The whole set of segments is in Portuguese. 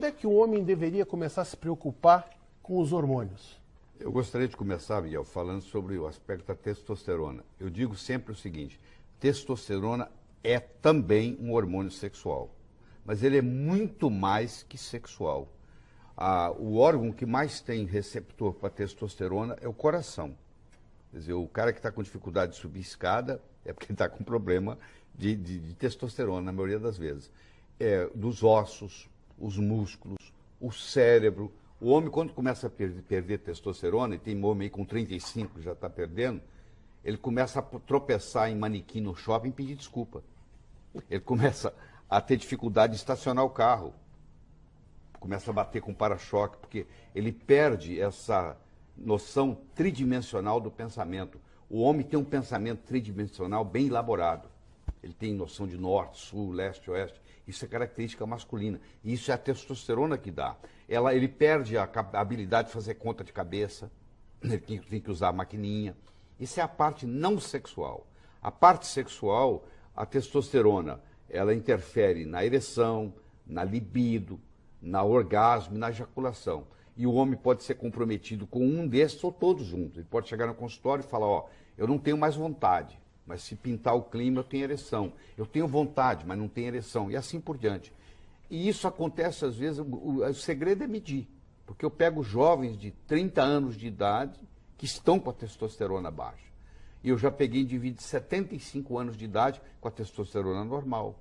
Quando é que o homem deveria começar a se preocupar com os hormônios? Eu gostaria de começar, Miguel, falando sobre o aspecto da testosterona. Eu digo sempre o seguinte: testosterona é também um hormônio sexual, mas ele é muito mais que sexual. O órgão que mais tem receptor para testosterona é o coração. Quer dizer, o cara que está com dificuldade de subir escada é porque está com problema de testosterona, na maioria das vezes. Dos ossos, os músculos, o cérebro. O homem, quando começa a perder testosterona, e tem homem aí com 35 que já está perdendo, ele começa a tropeçar em manequim no shopping e pedir desculpa. Ele começa a ter dificuldade de estacionar o carro. Começa a bater com para-choque, porque ele perde essa noção tridimensional do pensamento. O homem tem um pensamento tridimensional bem elaborado. Ele tem noção de norte, sul, leste, oeste. Isso é característica masculina. E isso é a testosterona que dá. Ele perde a habilidade de fazer conta de cabeça. Ele tem que usar a maquininha. Isso é a parte não sexual. A parte sexual, a testosterona, ela interfere na ereção, na libido, na orgasmo, na ejaculação. E o homem pode ser comprometido com um desses ou todos juntos. Ele pode chegar no consultório e falar: eu não tenho mais vontade, mas se pintar o clima eu tenho ereção. Eu tenho vontade, mas não tenho ereção. E assim por diante. E isso acontece às vezes, o segredo é medir. Porque eu pego jovens de 30 anos de idade que estão com a testosterona baixa. E eu já peguei indivíduos de 75 anos de idade com a testosterona normal.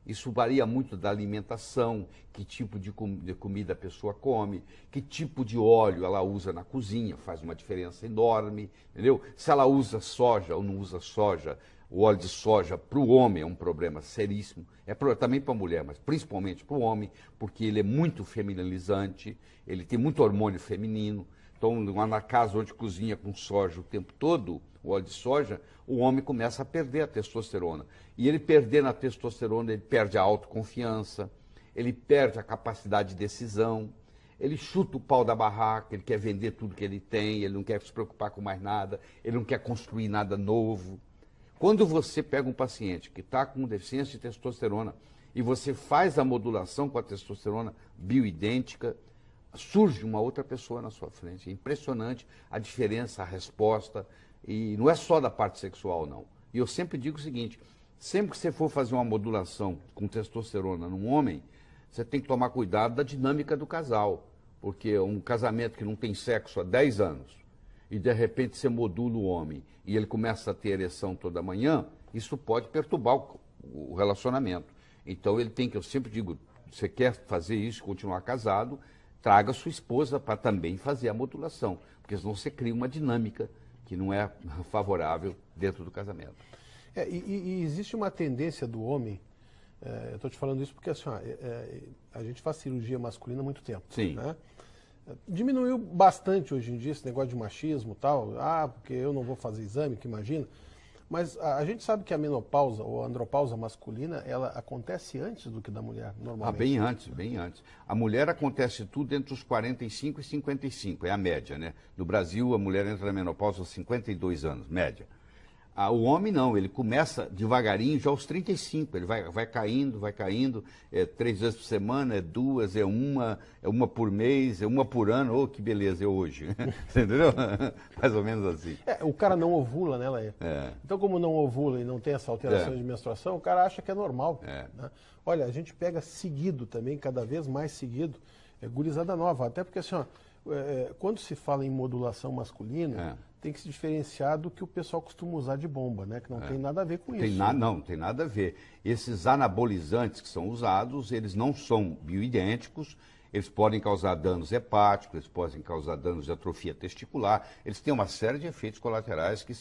Isso varia muito da alimentação, que tipo de comida a pessoa come, que tipo de óleo ela usa na cozinha, faz uma diferença enorme, entendeu? Se ela usa soja ou não usa soja, o óleo de soja para o homem é um problema seríssimo, também para a mulher, mas principalmente para o homem, porque ele é muito feminilizante, ele tem muito hormônio feminino. Então, na casa onde cozinha com soja o tempo todo, o óleo de soja, o homem começa a perder a testosterona. E ele perdendo a testosterona, ele perde a autoconfiança, ele perde a capacidade de decisão, ele chuta o pau da barraca, ele quer vender tudo que ele tem, ele não quer se preocupar com mais nada, ele não quer construir nada novo. Quando você pega um paciente que está com deficiência de testosterona e você faz a modulação com a testosterona bioidêntica, surge uma outra pessoa na sua frente. É impressionante a diferença, a resposta, e não é só da parte sexual, não. E eu sempre digo o seguinte: sempre que você for fazer uma modulação com testosterona num homem, você tem que tomar cuidado da dinâmica do casal, porque um casamento que não tem sexo há 10 anos, e de repente você modula o homem, e ele começa a ter ereção toda manhã, isso pode perturbar o relacionamento. Então ele tem que, eu sempre digo, você quer fazer isso, continuar casado, traga sua esposa para também fazer a modulação, porque senão você cria uma dinâmica que não é favorável dentro do casamento. E existe uma tendência do homem, eu estou te falando isso porque assim, a gente faz cirurgia masculina há muito tempo. Sim. Né? Diminuiu bastante hoje em dia esse negócio de machismo e tal, porque eu não vou fazer exame, que imagina. Mas a gente sabe que a menopausa ou a andropausa masculina, ela acontece antes do que da mulher, normalmente. Bem antes, bem antes. A mulher acontece tudo entre os 45 e 55, é a média, né? No Brasil, a mulher entra na menopausa aos 52 anos, média. O homem não, ele começa devagarinho já aos 35, ele vai caindo, 3 vezes por semana, é 2, é uma por mês, é uma por ano, oh, que beleza, é hoje. Entendeu? Mais ou menos assim. O cara não ovula, né, Laê? Então, como não ovula e não tem essa alteração de menstruação, o cara acha que é normal. Né? Olha, a gente pega seguido também, cada vez mais seguido, gurizada nova, até porque assim, quando se fala em modulação masculina, tem que se diferenciar do que o pessoal costuma usar de bomba, né? Que não tem nada a ver com isso. Não tem nada a ver. Esses anabolizantes que são usados, eles não são bioidênticos, eles podem causar danos hepáticos, eles podem causar danos de atrofia testicular, eles têm uma série de efeitos colaterais que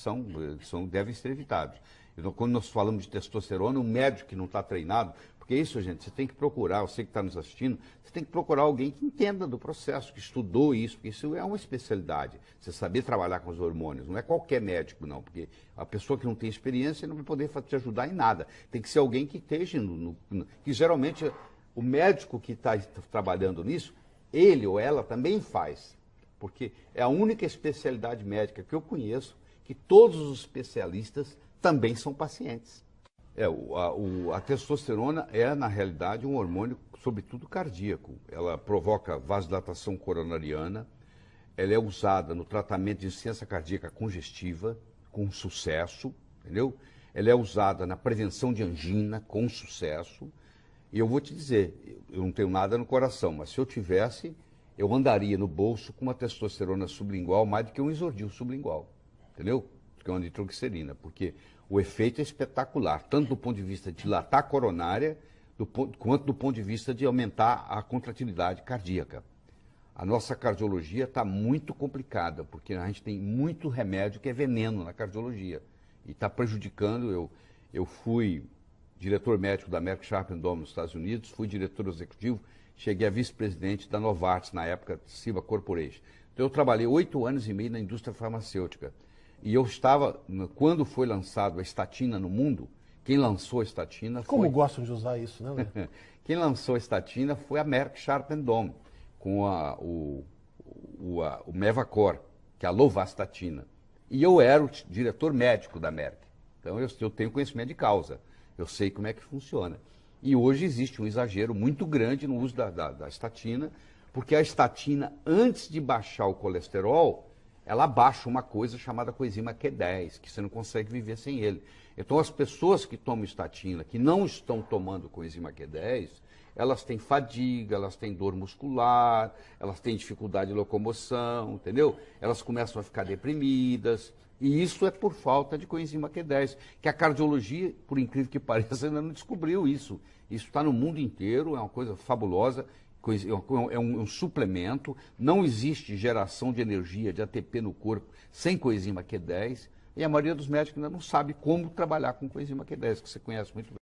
devem ser evitados. Então, quando nós falamos de testosterona, um médico que não está treinado, porque isso, gente, você tem que procurar, você que está nos assistindo, você tem que procurar alguém que entenda do processo, que estudou isso, porque isso é uma especialidade, você saber trabalhar com os hormônios, não é qualquer médico, não, porque a pessoa que não tem experiência não vai poder te ajudar em nada. Tem que ser alguém que esteja, que geralmente o médico que está trabalhando nisso, ele ou ela também faz, porque é a única especialidade médica que eu conheço que todos os especialistas também são pacientes. A testosterona é, na realidade, um hormônio, sobretudo cardíaco. Ela provoca vasodilatação coronariana, ela é usada no tratamento de insuficiência cardíaca congestiva, com sucesso, entendeu? Ela é usada na prevenção de angina, com sucesso. E eu vou te dizer, eu não tenho nada no coração, mas se eu tivesse, eu andaria no bolso com uma testosterona sublingual mais do que um isordil sublingual, entendeu? Que é uma nitroglicerina, porque o efeito é espetacular, tanto do ponto de vista de dilatar a coronária, quanto do ponto de vista de aumentar a contratilidade cardíaca. A nossa cardiologia está muito complicada, porque a gente tem muito remédio que é veneno na cardiologia. E está prejudicando. Eu fui diretor médico da Merck Sharp & Dohme nos Estados Unidos, fui diretor executivo, cheguei a vice-presidente da Novartis, na época, Ciba Corporation. Então eu trabalhei 8 anos e meio na indústria farmacêutica. E eu estava, quando foi lançado a estatina no mundo, quem lançou a estatina foi... Como gostam de usar isso, né? Quem lançou a estatina foi a Merck Sharp & Dohme, com o Mevacor, que é a lovastatina. E eu era o diretor médico da Merck. Então eu tenho conhecimento de causa. Eu sei como é que funciona. E hoje existe um exagero muito grande no uso da estatina, porque a estatina, antes de baixar o colesterol, ela baixa uma coisa chamada coenzima Q10, que você não consegue viver sem ele. Então as pessoas que tomam estatina, que não estão tomando coenzima Q10, elas têm fadiga, elas têm dor muscular, elas têm dificuldade de locomoção, entendeu? Elas começam a ficar deprimidas, e isso é por falta de coenzima Q10, que a cardiologia, por incrível que pareça, ainda não descobriu isso. Isso está no mundo inteiro, é uma coisa fabulosa, é um suplemento, não existe geração de energia, de ATP no corpo, sem coenzima Q10, e a maioria dos médicos ainda não sabe como trabalhar com coenzima Q10, que você conhece muito bem.